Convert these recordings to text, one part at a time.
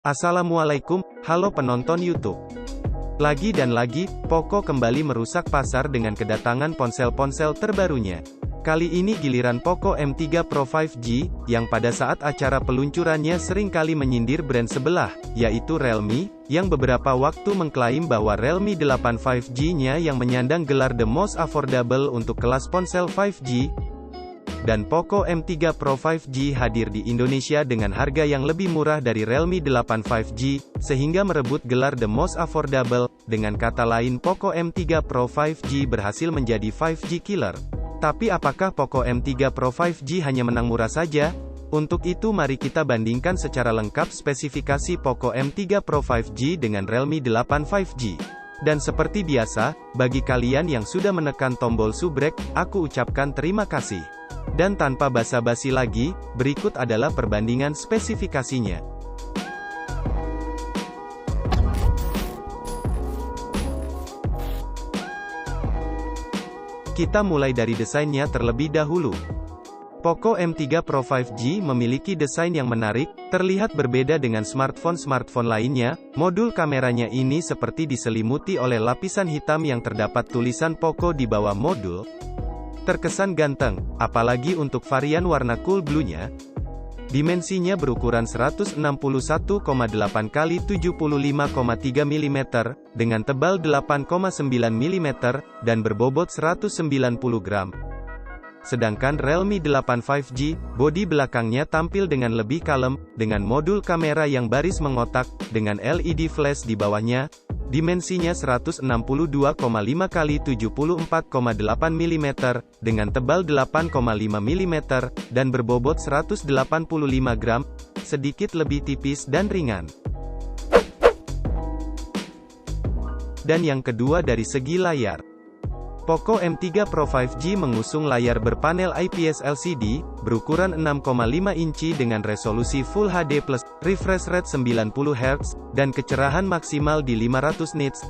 Assalamualaikum, halo penonton YouTube. Lagi dan lagi, Poco kembali merusak pasar dengan kedatangan ponsel-ponsel terbarunya. Kali ini giliran Poco M3 Pro 5G, yang pada saat acara peluncurannya seringkali menyindir brand sebelah, yaitu Realme, yang beberapa waktu mengklaim bahwa Realme 8 5G-nya yang menyandang gelar the most affordable untuk kelas ponsel 5G. Dan Poco M3 Pro 5G hadir di Indonesia dengan harga yang lebih murah dari Realme 8 5G, sehingga merebut gelar the most affordable. Dengan kata lain, Poco M3 Pro 5G berhasil menjadi 5G killer. Tapi apakah Poco M3 Pro 5G hanya menang murah saja? Untuk itu mari kita bandingkan secara lengkap spesifikasi Poco M3 Pro 5G dengan Realme 8 5G. Dan seperti biasa, bagi kalian yang sudah menekan tombol subrek, aku ucapkan terima kasih. Dan tanpa basa-basi lagi, berikut adalah perbandingan spesifikasinya. Kita mulai dari desainnya terlebih dahulu. Poco M3 Pro 5G memiliki desain yang menarik, terlihat berbeda dengan smartphone-smartphone lainnya. Modul kameranya ini seperti diselimuti oleh lapisan hitam yang terdapat tulisan Poco di bawah modul. Terkesan ganteng, apalagi untuk varian warna cool blue-nya. Dimensinya berukuran 161,8 x 75,3 mm, dengan tebal 8,9 mm, dan berbobot 190 gram. Sedangkan Realme 8 5G, bodi belakangnya tampil dengan lebih kalem, dengan modul kamera yang baris mengotak, dengan LED flash di bawahnya. Dimensinya 162,5 x 74,8 mm, dengan tebal 8,5 mm, dan berbobot 185 gram, sedikit lebih tipis dan ringan. Dan yang kedua dari segi layar. Poco M3 Pro 5G mengusung layar berpanel IPS LCD, berukuran 6,5 inci dengan resolusi Full HD+, refresh rate 90 Hz, dan kecerahan maksimal di 500 nits.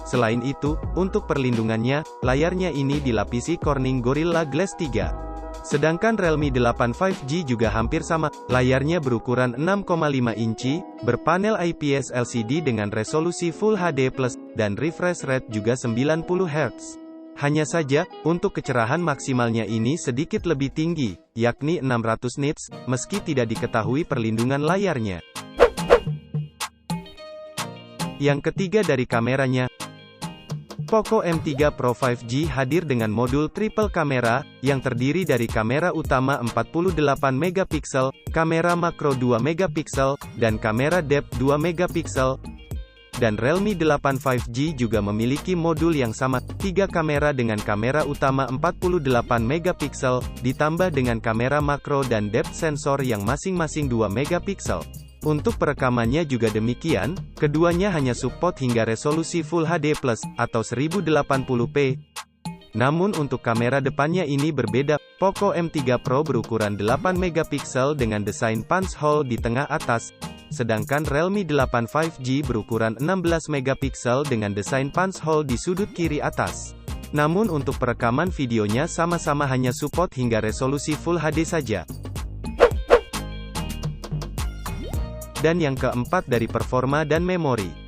Selain itu, untuk perlindungannya, layarnya ini dilapisi Corning Gorilla Glass 3. Sedangkan Realme 8 5G juga hampir sama, layarnya berukuran 6,5 inci, berpanel IPS LCD dengan resolusi Full HD+, dan refresh rate juga 90 Hz. Hanya saja, untuk kecerahan maksimalnya ini sedikit lebih tinggi, yakni 600 nits, meski tidak diketahui perlindungan layarnya. Yang ketiga dari kameranya. Poco M3 Pro 5G hadir dengan modul triple kamera, yang terdiri dari kamera utama 48 MP, kamera makro 2 MP, dan kamera depth 2 MP. Dan Realme 8 5G juga memiliki modul yang sama, 3 kamera dengan kamera utama 48 MP, ditambah dengan kamera makro dan depth sensor yang masing-masing 2 MP. Untuk perekamannya juga demikian, keduanya hanya support hingga resolusi Full HD+, atau 1080p. Namun untuk kamera depannya ini berbeda, Poco M3 Pro berukuran 8 MP dengan desain punch hole di tengah atas. Sedangkan Realme 8 5G berukuran 16 MP dengan desain punch hole di sudut kiri atas. Namun untuk perekaman videonya sama-sama hanya support hingga resolusi Full HD saja. Dan yang keempat dari performa dan memori.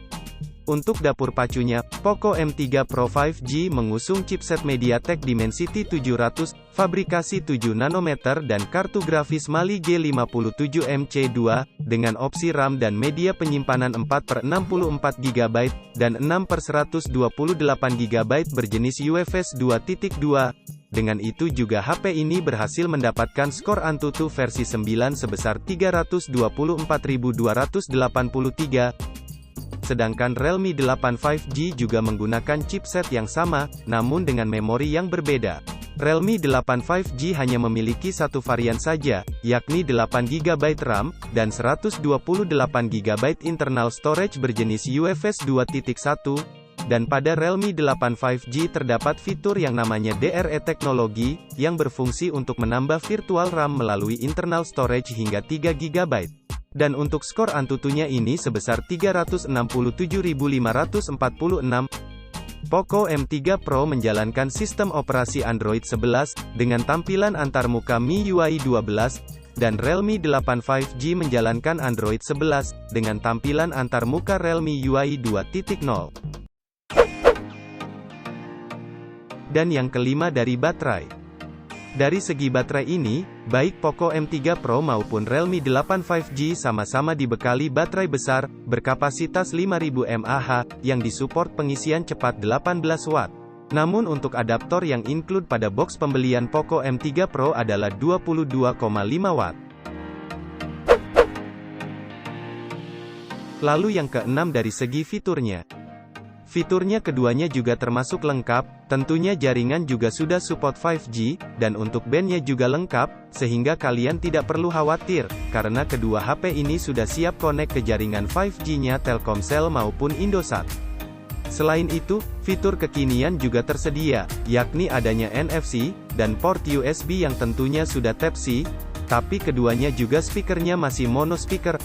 Untuk dapur pacunya, Poco M3 Pro 5G mengusung chipset MediaTek Dimensity 700, fabrikasi 7 nanometer dan kartu grafis Mali G57MC2, dengan opsi RAM dan media penyimpanan 4/64 GB, dan 6/128 GB berjenis UFS 2.2. Dengan itu juga HP ini berhasil mendapatkan skor AnTuTu versi 9 sebesar 324.283. Sedangkan Realme 8 5G juga menggunakan chipset yang sama, namun dengan memori yang berbeda. Realme 8 5G hanya memiliki satu varian saja, yakni 8 GB RAM, dan 128 GB internal storage berjenis UFS 2.1. Dan pada Realme 8 5G terdapat fitur yang namanya DRE teknologi, yang berfungsi untuk menambah virtual RAM melalui internal storage hingga 3 GB. Dan untuk skor AnTuTu-nya ini sebesar 367.546. Poco M3 Pro menjalankan sistem operasi Android 11, dengan tampilan antarmuka MIUI 12, dan Realme 8 5G menjalankan Android 11, dengan tampilan antarmuka Realme UI 2.0. Dan yang kelima dari baterai. Dari segi baterai ini, baik Poco M3 Pro maupun Realme 8 5G sama-sama dibekali baterai besar, berkapasitas 5000 mAh, yang disupport pengisian cepat 18 Watt. Namun untuk adaptor yang include pada box pembelian Poco M3 Pro adalah 22,5 Watt. Lalu yang keenam dari segi fiturnya. Fiturnya keduanya juga termasuk lengkap, tentunya jaringan juga sudah support 5G, dan untuk bandnya juga lengkap, sehingga kalian tidak perlu khawatir, karena kedua HP ini sudah siap connect ke jaringan 5G-nya Telkomsel maupun Indosat. Selain itu, fitur kekinian juga tersedia, yakni adanya NFC, dan port USB yang tentunya sudah Type-C, tapi keduanya juga speakernya masih mono speaker.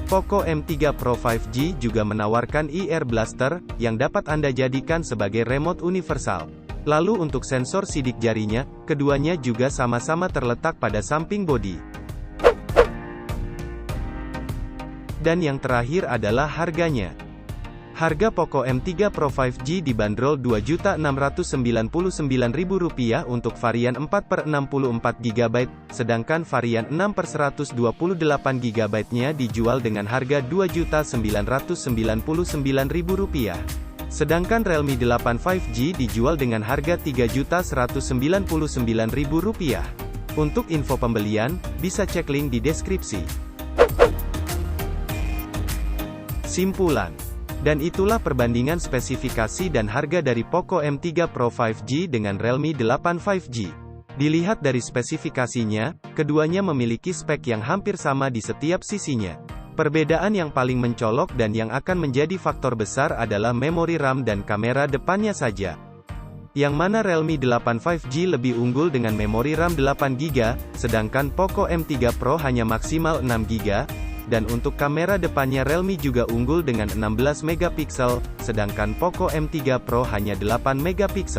Poco M3 Pro 5G juga menawarkan eAir Blaster, yang dapat Anda jadikan sebagai remote universal. Lalu untuk sensor sidik jarinya, keduanya juga sama-sama terletak pada samping bodi. Dan yang terakhir adalah harganya. Harga Poco M3 Pro 5G dibanderol Rp2.699.000 untuk varian 4/64GB, sedangkan varian 6/128GB-nya dijual dengan harga Rp2.999.000. Sedangkan Realme 8 5G dijual dengan harga Rp3.199.000. Untuk info pembelian, bisa cek link di deskripsi. Simpulan. Dan itulah perbandingan spesifikasi dan harga dari Poco M3 Pro 5G dengan Realme 8 5G. Dilihat dari spesifikasinya, keduanya memiliki spek yang hampir sama di setiap sisinya. Perbedaan yang paling mencolok dan yang akan menjadi faktor besar adalah memori RAM dan kamera depannya saja. Yang mana Realme 8 5G lebih unggul dengan memori RAM 8GB, sedangkan Poco M3 Pro hanya maksimal 6GB. Dan untuk kamera depannya Realme juga unggul dengan 16MP, sedangkan Poco M3 Pro hanya 8MP.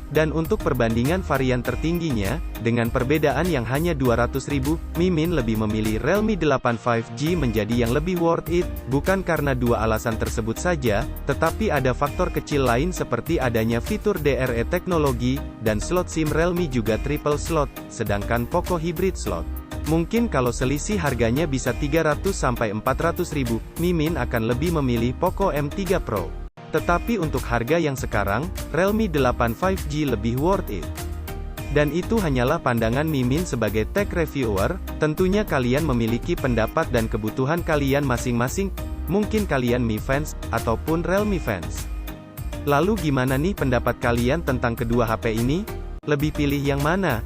Dan untuk perbandingan varian tertingginya, dengan perbedaan yang hanya 200.000, Mimin lebih memilih Realme 8 5G menjadi yang lebih worth it, bukan karena dua alasan tersebut saja, tetapi ada faktor kecil lain seperti adanya fitur DRE teknologi, dan slot SIM Realme juga triple slot, sedangkan Poco hybrid slot. Mungkin kalau selisih harganya bisa 300-400.000, Mimin akan lebih memilih Poco M3 Pro. Tetapi untuk harga yang sekarang, Realme 8 5G lebih worth it. Dan itu hanyalah pandangan Mimin sebagai tech reviewer, tentunya kalian memiliki pendapat dan kebutuhan kalian masing-masing, mungkin kalian Mi fans, ataupun Realme fans. Lalu gimana nih pendapat kalian tentang kedua HP ini? Lebih pilih yang mana?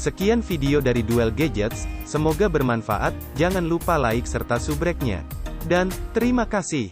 Sekian video dari Duel Gadgets, semoga bermanfaat, jangan lupa like serta subrek-nya. Dan, terima kasih.